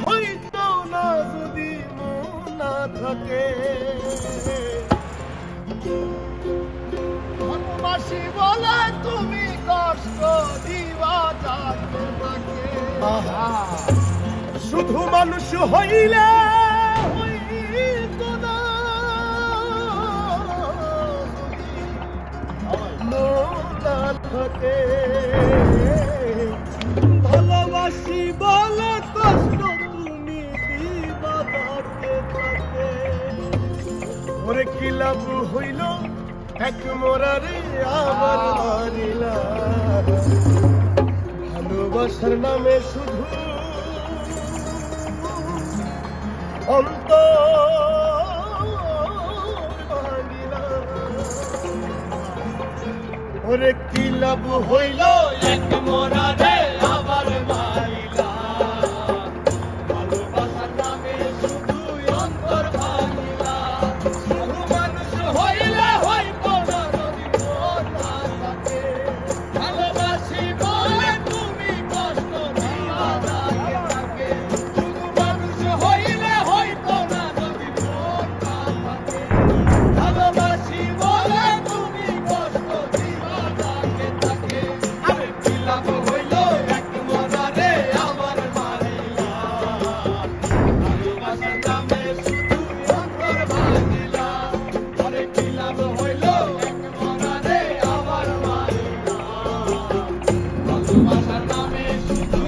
হইতো না যদি মন না থাকে। ভালোবাসি বলে তুমি কষ্ট দিবা যাকে তাকে। শুধু মানুষ হইলে হইতো না মন না থাকে। ভালোবাসি বলে কষ্ট তুমি দিবা যাকে তাকে। ওরে কি লাভ হইল এক মোরারে আবার মারিলা। ভালোবাসার নামে শুধু অন্তর ভাঙিলা। ওরে কি লাভ হইল এক মোরারে আবার মারিলা। ভালোবাসার নামে শুধু অন্তর ভাঙিলা। শুধু মানুষ হইলে হইতো না যদি মন না থাকে। ভালোবাসি বলে তুমি কষ্ট দিবা যাকে তাকে। শুধু মানুষ হইলে হইতো না যদি মন না থাকে। ভালোবাসি বলে তুমি কষ্ট দিবা যাকে তাকে। আরে কি লাভ হইল এক মরারে আবার মারিলা। ভালোবাসার নামে শুধু অন্তর ভাঙিলা। আরে কি লাভ হইল এক মরারে আবার মারিলা। ভালোবাসার নামে শুধু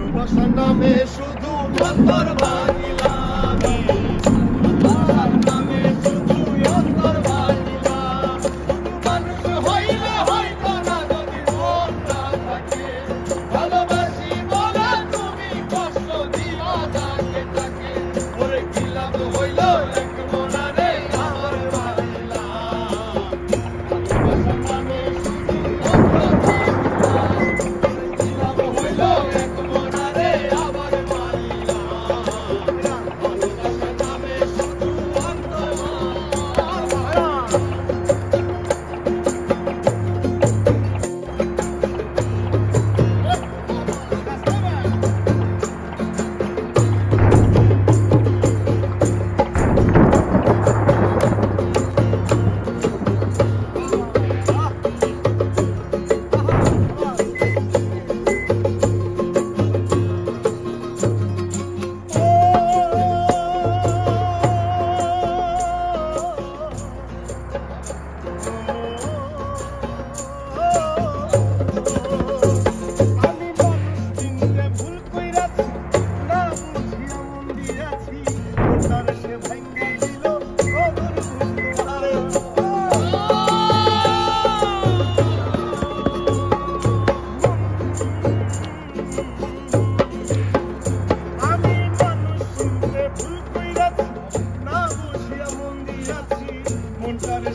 ভালোবাসার নামে শুধু অন্তর ভাঙিলা। ভালোবাসার নামে শুধু অন্তর ভাঙিলা। শুধু মানুষ হইলে হইতো না যদি মন না থাকে। ভালোবাসি বলে তুমি কষ্ট দিবা যাকে তাকে। ওরে কি লাভ হইল এক মরারে আবার মারিলা। ভালোবাসার নামে শুধু অন্তর ভাঙিলা। কি লাভ হইল এক মরারে আবার মারিলা। ভালোবাসার নামে শুধু অন্তর মনটারে